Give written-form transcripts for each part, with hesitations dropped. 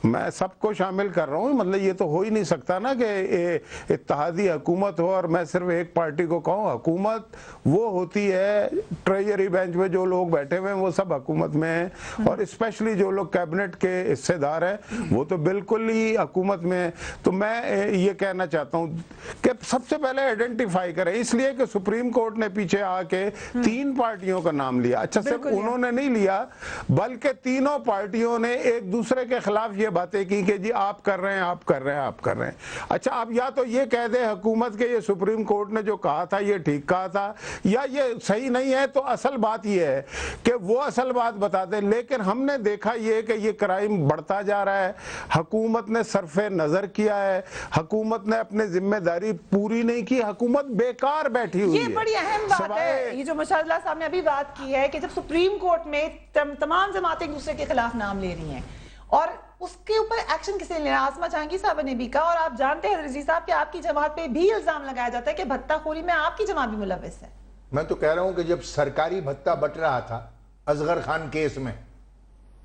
میں سب کو شامل کر رہا ہوں. مطلب یہ تو ہو ہی نہیں سکتا نا کہ اتحادی حکومت ہو اور میں صرف ایک پارٹی کو کہوں. حکومت وہ ہوتی ہے, ٹریجری بینچ میں جو لوگ بیٹھے ہوئے ہیں وہ سب حکومت میں ہیں, اور اسپیشلی جو لوگ کیبنٹ کے حصے دار ہیں وہ تو بالکل ہی حکومت میں ہیں. تو میں یہ کہنا چاہتا ہوں کہ سب سے پہلے آئیڈینٹیفائی کریں, اس لیے کہ سپریم کورٹ نے پیچھے آ کے 3 پارٹیوں کا نام لیا. اچھا, صرف انہوں نے نہیں لیا بلکہ تینوں پارٹیوں نے ایک دوسرے کے خلاف یہ باتیں کی کہ جی آپ کر رہے ہیں, آپ کر رہے ہیں, آپ کر رہے ہیں. اچھا, آپ یا تو یہ کہہ دیں حکومت کے یہ سپریم کورٹ نے جو کہا تھا یہ ٹھیک کہا تھا, یا یہ صحیح نہیں ہے, تو اصل بات یہ ہے کہ وہ اصل بات بتا دیں. لیکن ہم نے دیکھا یہ کہ یہ کرائم بڑھتا جا رہا ہے, حکومت نے صرف نظر کیا ہے, حکومت نے اپنے ذمہ داری پوری نہیں کی, حکومت بیکار بیٹھی ہوئی ہے. یہ بڑی اہم بات ہے, یہ جو مشاہد اللہ صاحب نے ابھی بات کی ہے کہ جب سپریم کورٹ میں تمام جماعتیں ایک دوسرے کے خلاف نام لے رہی ہیں اور اس کے اوپر ایکشن کسی نے لینا. آسمہ جہانگیر صاحب نے بھی کہا, اور آپ جانتے ہیں رضی صاحب کہ آپ کی جماعت پہ بھی الزام لگایا جاتا ہے کہ بھتہ خوری میں آپ کی جماعت بھی ملوث ہے. میں تو کہہ رہا ہوں کہ جب سرکاری بھتہ بٹ رہا تھا اصغر خان کیس میں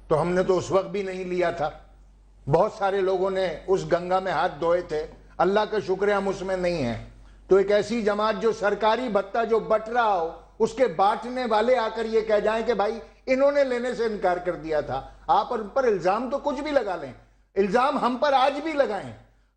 تو ہم نے تو اس وقت بھی نہیں لیا تھا. بہت سارے لوگوں نے اس گنگا میں ہاتھ دھوئے تھے, اللہ کا شکر ہے ہم اس میں نہیں ہیں. تو ایک ایسی جماعت جو سرکاری بھتہ جو بٹ رہا ہو اس کے بانٹنے والے آ کر یہ کہہ جائیں کہ بھائی انہوں نے لینے سے انکار کر دیا تھا. آپ ان پر الزام تو کچھ بھی لگا لیں, الزام ہم پر آج بھی لگائیں,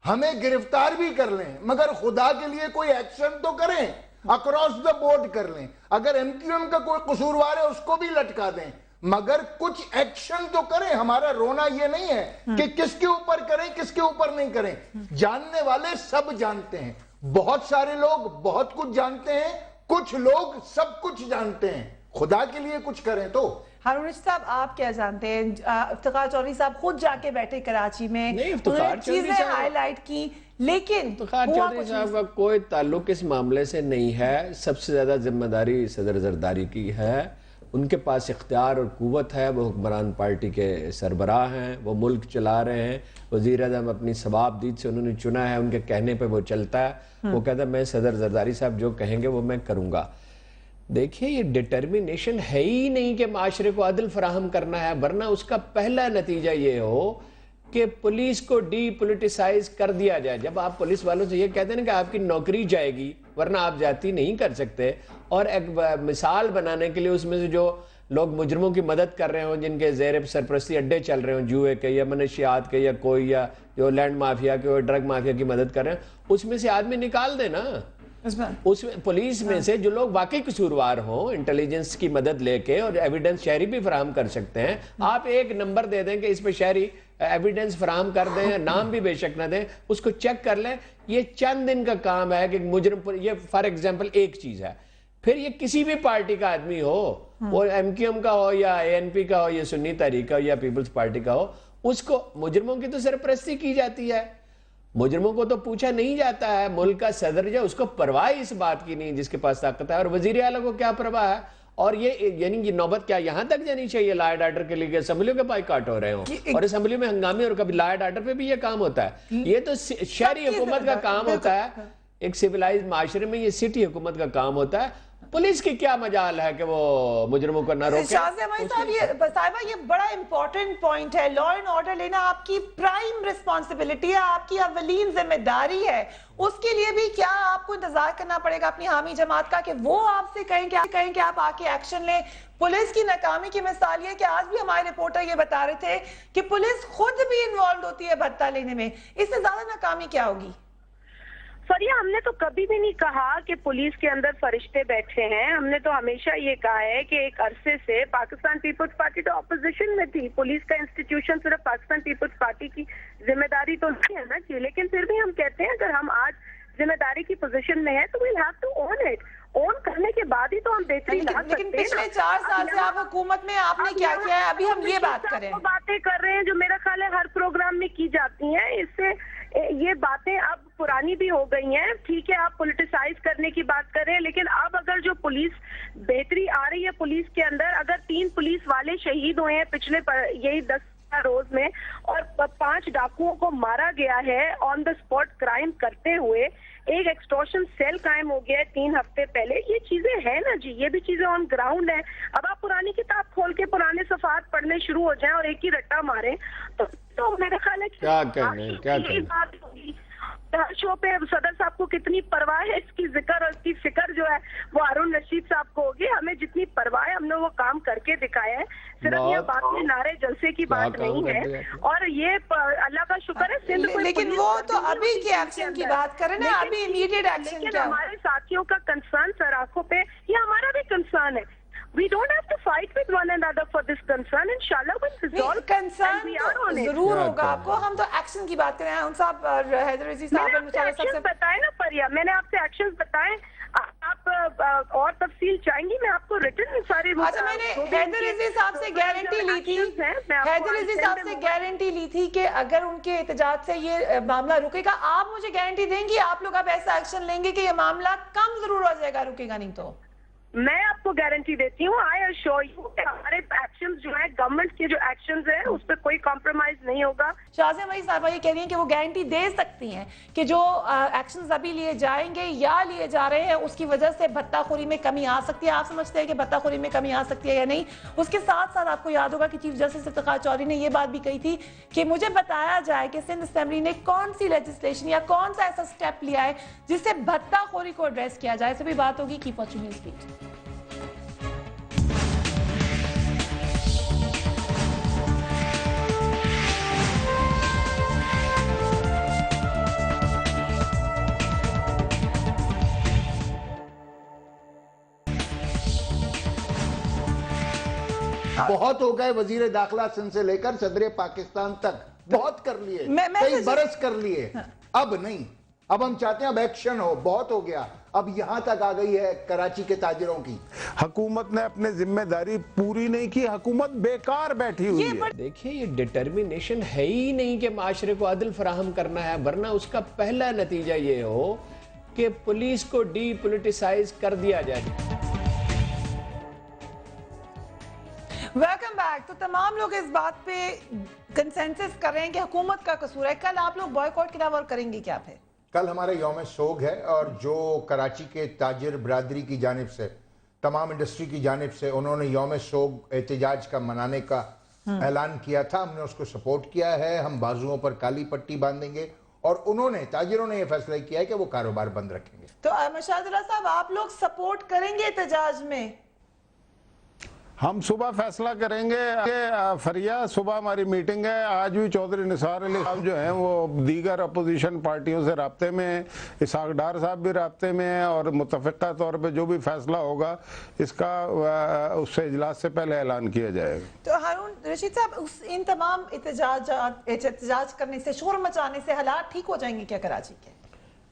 ہمیں گرفتار بھی کر لیں, مگر خدا کے لیے کوئی ایکشن تو کریں, اکراس دا بورڈ کر لیں. اگر ایم کیو ایم کا کوئی قصوروار ہے اس کو بھی لٹکا دیں, مگر کچھ ایکشن تو کریں. ہمارا رونا یہ نہیں ہے کہ کس کے اوپر کریں کس کے اوپر نہیں کریں. جاننے والے سب جانتے ہیں, بہت سارے لوگ بہت کچھ جانتے ہیں, کچھ لوگ سب کچھ جانتے ہیں. خدا کے لیے کچھ کریں. تو ہارون رشید صاحب آپ کیا جانتے ہیں؟ افتخار چودھری صاحب خود جا کے بیٹھے کراچی میں, انہوں نے چیزیں ہائی لائٹ کی, لیکن افتخار چودھری صاحب کا کوئی تعلق اس معاملے سے نہیں ہے. سب سے زیادہ ذمہ داری صدر زرداری کی ہے, ان کے پاس اختیار اور قوت ہے, وہ حکمران پارٹی کے سربراہ ہیں, وہ ملک چلا رہے ہیں. وزیر اعظم اپنی صوابدید سے انہوں نے چنا ہے, ان کے کہنے پہ وہ چلتا ہے. وہ کہتا ہے میں صدر زرداری صاحب جو کہیں گے وہ میں کروں گا. دیکھیں یہ ڈٹرمینیشن ہے ہی نہیں کہ معاشرے کو عدل فراہم کرنا ہے, ورنہ اس کا پہلا نتیجہ یہ ہو کہ پولیس کو ڈی پولیٹیسائز کر دیا جائے. جب آپ پولیس والوں سے یہ کہتے ہیں کہ آپ کی نوکری جائے گی ورنہ آپ جاتی نہیں کر سکتے, اور ایک مثال بنانے کے لیے اس میں سے جو لوگ مجرموں کی مدد کر رہے ہوں, جن کے زیر سرپرستی اڈے چل رہے ہوں جوئے کے یا منشیات کے یا کوئی, یا جو لینڈ مافیا کے ڈرگ مافیا کی مدد کر رہے ہیں, اس میں سے آدمی نکال دے نا. اس پولیس میں سے جو لوگ واقعی قصوروار ہوں, انٹیلیجنس کی مدد لے کے اور ایویڈنس شہری بھی فراہم کر سکتے ہیں. آپ ایک نمبر دے دیں کہ اس پہ شہری ایویڈنس فراہم کر دیں, نام بھی بے شک نہ دیں, اس کو چیک کر لیں. یہ چند دن کا کام ہے کہ مجرم, یہ فار ایگزامپل ایک چیز ہے. پھر یہ کسی بھی پارٹی کا آدمی ہو, وہ ایم کیو ایم کا ہو یا اے این پی کا ہو یا سنی تحریک کا ہو یا پیپلز پارٹی کا ہو, اس کو مجرموں کی تو سرپرستی کی جاتی ہے, مجرموں کو تو پوچھا نہیں جاتا ہے. ملک کا صدر جو اس کو پرواہ اس بات کی نہیں جس کے پاس طاقت ہے, اور وزیر اعلیٰ کو کیا پرواہ ہے. اور یہ یعنی یہ نوبت کیا یہاں تک جانی چاہیے لا اینڈ آرڈر کے لیے کہ اسمبلیوں کے بائیکاٹ ہو رہے ہوں, اور اسمبلی میں ہنگامے, اور کبھی لا اینڈ آرڈر پہ بھی یہ کام ہوتا ہے. یہ تو شہری حکومت کا کام ہوتا ہے, ایک سیولائزڈ معاشرے میں یہ سٹی حکومت کا کام ہوتا ہے. پولیس کی کیا مجال ہے کہ وہ مجرموں کو نہ روکے. شاہزہ ہماری صاحب یہ بڑا امپورٹنٹ پوائنٹ ہے. لا اینڈ آرڈر لینا آپ کی پرائم ریسپانسبلٹی ہے, آپ کی اولین ذمہ داری ہے. اس کے لیے بھی کیا آپ کو انتظار کرنا پڑے گا اپنی حامی جماعت کا کہ وہ آپ سے کہیں کہ آپ آ کے ایکشن لیں. پولیس کی ناکامی کی مثال یہ کہ آج بھی ہمارے رپورٹر یہ بتا رہے تھے کہ پولیس خود بھی انوالوڈ ہوتی ہے بھتہ لینے میں. اس سے زیادہ ناکامی کیا ہوگی؟ سوریہ, ہم نے تو کبھی بھی نہیں کہا کہ پولیس کے اندر فرشتے بیٹھے ہیں. ہم نے تو ہمیشہ یہ کہا ہے کہ ایک عرصے سے پاکستان پیپلز پارٹی تو اپوزیشن میں تھی. پولیس کا انسٹیٹیوشن صرف پاکستان پیپلز پارٹی کی ذمہ داری تو نہیں ہے نا جی, لیکن پھر بھی ہم کہتے ہیں اگر ہم آج ذمہ داری کی پوزیشن میں ہیں تو we'll have to own it. اون کرنے کے بعد ہی تو ہم بہتری لا سکتے ہیں. لیکن پچھلے 4 سال سے آپ حکومت میں آپ نے کیا کیا ہے؟ ابھی ہم یہ بات کریں, باتیں کر رہے ہیں جو میرا خیال ہے ہر پروگرام میں کی جاتی ہیں. اس سے یہ باتیں اب پرانی بھی ہو گئی ہیں. ٹھیک ہے آپ پولیٹیسائز کرنے کی بات کر رہے ہیں, لیکن اب اگر جو پولیس بہتری آ رہی ہے پولیس کے اندر, اگر 3 پولیس والے شہید ہوئے ہیں پچھلے یہی 10 روز میں, اور 5 ڈاکوؤں کو مارا گیا ہے آن دا اسپاٹ کرائم کرتے ہوئے, ایک ایکسٹورشن سیل قائم ہو گیا ہے 3 ہفتے پہلے, یہ چیزیں ہیں نا جی, یہ بھی چیزیں آن گراؤنڈ ہیں. اب آپ پرانی کتاب کھول کے پرانے صفحات پڑھنے شروع ہو جائیں اور ایک ہی رٹا ماریں تو तो मेरा ख्याल है कि क्या कहने हैं, क्या यही कहने? बात होगी। हर शो पे सदर साहब को कितनी परवाह है इसकी जिक्र और इसकी फिक्र जो है वो अरुण रशीद साहब को होगी। हमें जितनी परवाह है हमने वो काम करके दिखाया है। सिर्फ ये बहुत- बात में नारे जलसे की क्या बात काम नहीं करते है। हैं? और ये अल्लाह का शुक्र है सिंध कोई लेकिन पुलिस वो कर्मी तो नहीं अभी होती के सिंध एक्शन की अंदर। बात करें ना, लेकिन- अभी इमीडिएट एक्शन लेकिन क्या हो? हमारे साथियों का कंसर्न सर आंखों पे, ये हमारा भी कंसर्न है। We don't have to fight with one another for this concern. Inshallah, we'll resolve and concern we are on तो it. जरूर क्या होगा कहना आपको, हम तो एक्शन की बात कर रहे हैं। उन साहब और हैदर रजीक साहब मैंने और आपसे मुशावरत एक्शंस साहब से बताए ना परिया, मैंने आपसे एक्शंस बताए। आप और तफसील चाहेंगी? मैं आपको रिटर्न सारी अच्छा, मैंने हैदर रजीक साहब से गारंटी ली थी, हैदर रजीक साहब से गारंटी ली थी कि अगर उनके एहतजाज से ये मामला रुकेगा, आप मुझे गारंटी देंगी आप लोग अब ऐसा एक्शन लेंगे कि ये मामला कम जरूर हो जाएगा, रुकेगा नहीं तो? मैं आपको गारंटी देती हूँ, आई एश्योर यू कि हमारे एक्शंस जो है, गवर्नमेंट के जो एक्शंस हैं उस पर कोई कॉम्प्रोमाइज नहीं होगा। शाज़िया मरी साहबा ये कह रही हैं कि वो गारंटी दे सकती हैं कि जो एक्शंस अभी लिए जाएंगे या लिए जा रहे हैं उसकी वजह से भत्ताखोरी में कमी आ सकती है। आप समझते हैं कि भत्ताखोरी में कमी आ सकती है या नहीं? उसके साथ साथ आपको याद होगा कि चीफ जस्टिस इफ्तिखार चौधरी ने यह बात भी कही थी कि मुझे बताया जाए कि सिंध असेंबली ने कौन सी लेजिस्लेशन या कौन सा ऐसा स्टेप लिया है जिससे भत्ताखोरी को एड्रेस किया जाए। सभी बात होगी, कीप वॉचिंग न्यूज़ बीट। बहुत हो गए वजीर दाखिला सिंध से लेकर सदर पाकिस्तान तक, बहुत कर लिए, मैं कई तो- बरस कर लिए। अब नहीं, अब हम चाहते हैं अब एक्शन हो। बहुत हो गया, अब यहां तक आ गई है कराची के ताजिरों की। हुकूमत ने अपनी जिम्मेदारी पूरी नहीं की, हुकूमत बेकार बैठी हुई है। देखिए, ये डिटर्मिनेशन है ही नहीं कि माशरे को अदल फराहम करना है, वरना उसका पहला नतीजा ये हो कि पुलिस को डीपोलिटिसाइज कर दिया जाए। Welcome back. तो तमाम लोग इस बात पे कंसेंसस कर रहे हैं कि हुकूमत का कसूर है। कल आप लोग बॉयकॉट के अलावा और करेंगे क्या? फिर कल हमारा यौम सोग है और जो कराची के ताजिर बरादरी की जानिब से, तमाम इंडस्ट्री की जानिब से उन्होंने यौम सोग एहतजाज का मनाने का ऐलान किया था, हमने उसको सपोर्ट किया है। हम बाजुओं पर काली पट्टी बांधेंगे और उन्होंने, ताजिरों ने यह फैसला किया है कि वो कारोबार बंद रखेंगे। तो मशादुल्लाह साहब, आप लोग सपोर्ट करेंगे एहतजाज में? हम सुबह फैसला करेंगे कि फरिया सुबह हमारी मीटिंग है। आज भी चौधरी निसार अली साहब जो हैं वो दीगर अपोजिशन पार्टियों से राब्ते में हैं, इसहाक डार साहब भी राब्ते में हैं और मुतफ़िक़ा तौर पे जो भी फैसला होगा इसका उससे इजलास से पहले ऐलान किया जाएगा। तो हारून रशीद साहब, इन तमाम एहतजाज करने से, शोर मचाने से हालात ठीक हो जाएंगे क्या कराची के?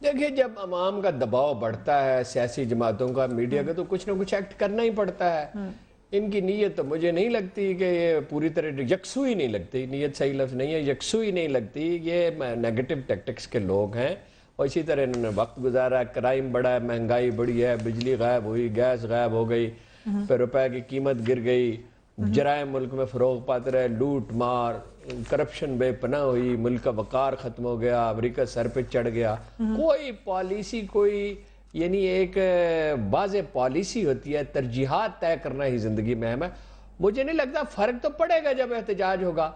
देखिए, जब अवाम का दबाव बढ़ता है, सियासी जमातों का, मीडिया का, तो कुछ ना कुछ एक्ट करना ही पड़ता है। इनकी नीयत तो मुझे नहीं लगती कि ये पूरी तरह यकसुई नहीं लगती, नीयत सही लफ्ज़ नहीं है, यकसुई नहीं लगती। ये नेगेटिव टैक्टिक्स के लोग हैं और इसी तरह इन्होंने वक्त गुजारा। क्राइम बढ़ा है, महंगाई बढ़ी है, बिजली गायब हुई, गैस गायब हो गई, फिर रुपए की कीमत गिर गई, जराइम मुल्क में फ़रोग पाते रहे, लूट मार, करप्शन बेपनाह हुई, मुल्क का वकार ख़त्म हो गया, अमरीका सर पे चढ़ गया। कोई पॉलिसी, कोई यानी एक वाज़े पॉलिसी होती है, तरजीहात तय करना ही ज़िंदगी में है। मुझे नहीं लगता फ़र्क तो पड़ेगा जब एहतजाज होगा,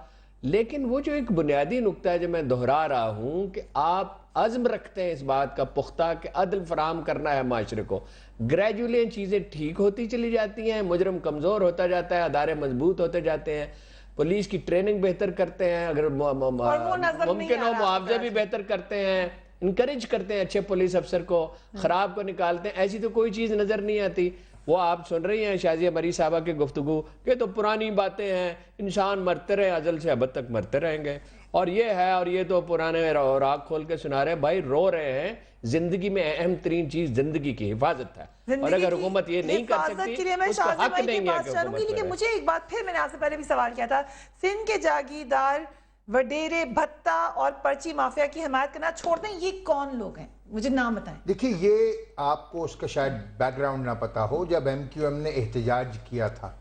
लेकिन वो जो एक बुनियादी नुक्ता है जो मैं दोहरा रहा हूँ कि आप अज़्म रखते हैं इस बात का पुख्ता कि अदल फराहम करना है माशरे को, ग्रेजुअली चीज़ें ठीक होती चली जाती हैं, मुजरम कमज़ोर होता जाता है, अदारे मजबूत होते जाते हैं, पुलिस की ट्रेनिंग बेहतर करते हैं, अगर मुमकिन हो मुआवजा भी बेहतर करते हैं, इनकरेज करते हैं अच्छे पुलिस अफसर को, खराब को निकालते हैं। ऐसी तो कोई चीज़ नज़र नहीं आती। वो आप सुन रही हैं शाज़िया मरी साहबा की गुफ्तगू कि तो पुरानी बातें हैं, इंसान मरते रहे, अजल से अबद तक मरते रहेंगे, और ये है और ये तो पुराने राग खोल के सुना रहे हैं। भाई रो रहे हैं, जिंदगी में अहम तरीन चीज जिंदगी की हिफाजत है, और अगर हुकूमत ये नहीं कर सकती के लिए मैं उसको शाज़िया हक भाई नहीं के है पास कि चलूंगी। हुकूमत लेकिन करे। मुझे एक बात फिर, मैंने आपसे पहले भी सवाल किया था, सिंध के जागीरदार वडेरे भत्ता और पर्ची माफिया की हिमायत करना छोड़ दें, ये कौन लोग हैं? मुझे नाम बताएं। देखिए, ये आपको उसका शायद बैकग्राउंड ना पता हो। जब MQM ने एहतजाज किया था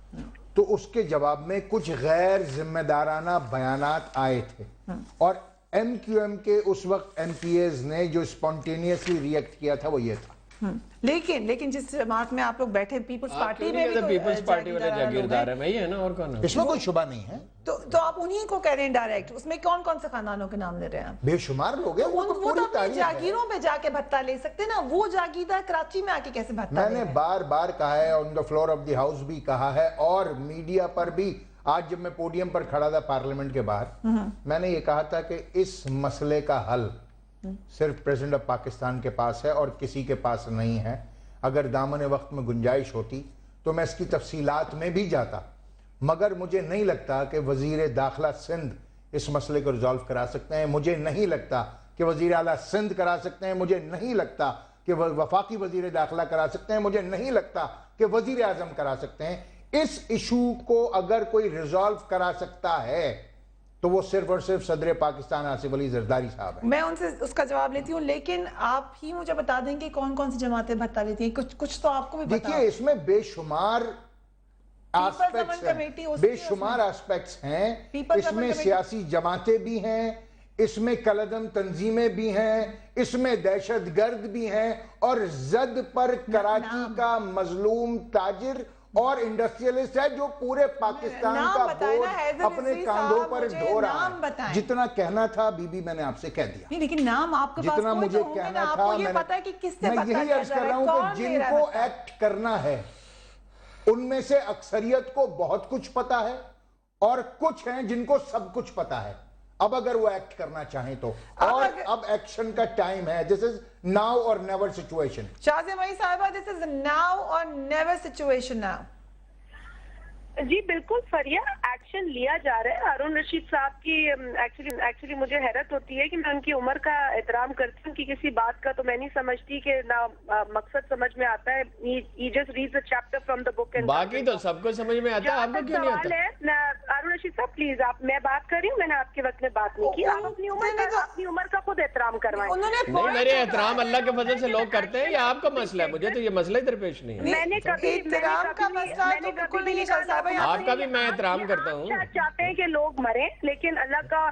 तो उसके जवाब में कुछ गैर जिम्मेदाराना बयानात आए थे, और MQM के उस वक्त MPAs ने जो स्पॉन्टेनियसली रिएक्ट किया था वो ये था लेकिन जिस जमात में आप लोग बैठे पीपल्स पार्टी में भी तो पीपल्स पार्टी वाले जागीरदार लोग जागीरदार हैं। है, वही है ना, और कौन है? इसमें कोई शुबा नहीं है। तो आप उन्हीं को कह रहे हैं डायरेक्ट, उसमें कौन कौन से खानदानों के नाम ले रहे हैं आप? बेशुमार लोग हैं, वो तो वो पूरी तो अपनी तारीफ है। जागीरों पे जाके भत्ता ले सकते हैं ना, वो जागीरदार कराची में आके कैसे भत्ता ले मैंने रहे हैं? बार बार कहा है, on the floor of the house भी कहा है, और मीडिया पर भी। आज जब मैं पोडियम पर खड़ा था पार्लियामेंट के बाहर, मैंने ये कहा था कि इस मसले का हल सिर्फ प्रेसिडेंट ऑफ पाकिस्तान के पास है और किसी के पास नहीं है। अगर दामन वक्त में गुंजाइश होती तो मैं इसकी तफसीलात में भी जाता, मगर मुझे नहीं लगता कि वजीर दाखिला सिंध इस मसले को रिजॉल्व करा सकते हैं। मुझे नहीं लगता कि वजीर आला सिंध करा सकते हैं। मुझे नहीं लगता कि वफाकी वजीर दाखिला करा सकते हैं। मुझे नहीं लगता कि वजीर आजम करा सकते हैं। इस इशू को अगर कोई रिजॉल्व करा सकता है तो वो सिर्फ और सिर्फ सदर पाकिस्तान आसिफ अली जरदारी साहब हैं। मैं उनसे उसका जवाब लेती हूँ, लेकिन आप ही मुझे बता दें कि कौन कौन सी जमातें भत्ता लेती हैं। कुछ तो आपको भी पता देखिए, इसमें बेशुमार एस्पेक्ट्स कमेटी हैं, उसकी बेशुमार एस्पेक्ट्स हैं। People's इसमें Government सियासी जमातें भी हैं, इसमें कलदम तंजीमें भी हैं, इसमें दहशत गर्द भी हैं, और जद पर कराची का मजलूम ताजिर और इंडस्ट्रियलिस्ट है जो पूरे पाकिस्तान नाम का बताएं ना, बोझ हैदर अपने रिजवी कांधों साहब, पर मुझे ढो रहा नाम है। बताएं। जितना कहना था बीबी मैंने आपसे कह दिया। नहीं, लेकिन नाम आपके पास जितना कोई मुझे तो होंगे कहना ना, था, आपको ये पता है कि किससे मैं भत्ता यही लिया अर्ज जा कर रहा रहा है, हूं कौन कि ले रहा है जिनको भत्ता? एक्ट करना है उनमें से अक्सरियत को बहुत कुछ पता है, और कुछ हैं जिनको सब कुछ पता है। अब अगर वो एक्ट करना चाहें तो, और अब एक्शन का टाइम है। दिस इज नाउ और नेवर सिचुएशन। शाज़िया मई साहिबा, दिस इज नाउ और नेवर सिचुएशन नाउ। जी बिल्कुल फरिया, एक्शन लिया जा रहा है। हारून रशीद साहब की एक्चुअली मुझे हैरत होती है कि मैं उनकी उम्र का एहतराम करती हूँ कि किसी बात का तो मैं नहीं समझती कि ना मकसद समझ में आता है। He just reads a chapter from the book and बाकी तो सबको समझ में आता है, आपको क्यों नहीं सवाल आता? है हारून रशीद साहब, प्लीज आप, मैं बात कर रही हूँ, मैंने आपके वक्त में बात नहीं की। आप अपनी उम्र का खुद एहतराम करवाएं। नहीं, मेरे एहतराम अल्लाह के फजल से लोग करते हैं, या आपका मसला है? मुझे तो ये मसला ही दरपेश नहीं है। मैंने कभी एहतराम का मसला तो बिल्कुल नहीं है साहिबा। आपका भी मैं एहतराम करता हूँ। आप चाहते हैं कि लोग मरे, लेकिन अल्लाह का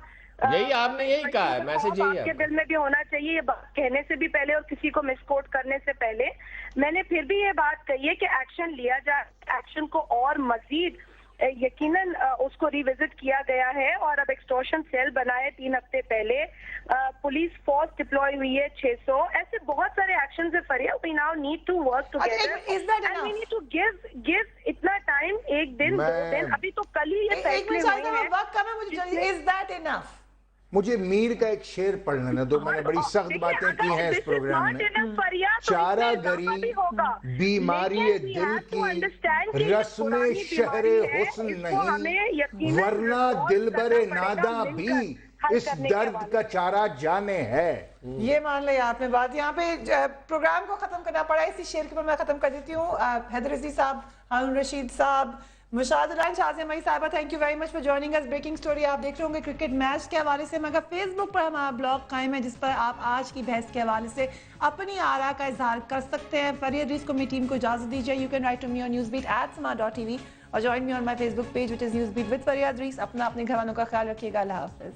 यही आपने यही कहा है, मैसेज यही आपके है। दिल में भी होना चाहिए, ये बात कहने से भी पहले और किसी को मिसकोट करने से पहले। मैंने फिर भी ये बात कही है कि एक्शन लिया जाए, एक्शन को और मजीद यकीनन उसको रिविजिट किया गया है, और अब एक्सटॉर्शन सेल बनाए 3 हफ्ते पहले, पुलिस फोर्स डिप्लॉय हुई है 600। ऐसे बहुत सारे एक्शन है Faria. We now need to work together and we need to give इतना टाइम, 1 दिन 2 दिन, अभी तो कल ही ये फैसले हुए हैं। वक्त कम है, मुझे चाहिए, इज दैट इनफ? मुझे मीर का एक शेर पढ़ लेने दो। मैंने बड़ी सख्त बातें की हैं इस प्रोग्राम में। चारा गरी बीमारी दिल की, रस्म शहरे हुस्न नहीं, वरना दिल बरे नादा भी इस दर्द का चारा जाने है। ये मान लिया आपने बात। यहाँ पे प्रोग्राम को खत्म करना पड़ा, इसी शेर के ऊपर मैं खत्म कर देती हूँ। हैदर रशीद साहब, हारून रशीद साहब, मुशाद उलान, शाज़िया मई साहिबा, thank you very much for joining us. Breaking story आप देख रहे होंगे क्रिकेट मैच के हवाले से, मगर फेसबुक पर हमारा ब्लॉग कायम है जिस पर आप आज की बहस के हवाले से अपनी आरा का इजहार कर सकते हैं। फरिया अदरीस को मेरी टीम को इजाजत दीजिए। You can write to me on newsbeat@sma.tv और join me on my Facebook page which is Newsbeat with Faria Idrees. अपने घर वालों का ख्याल रखिएगा। अल्लाह हाफिज।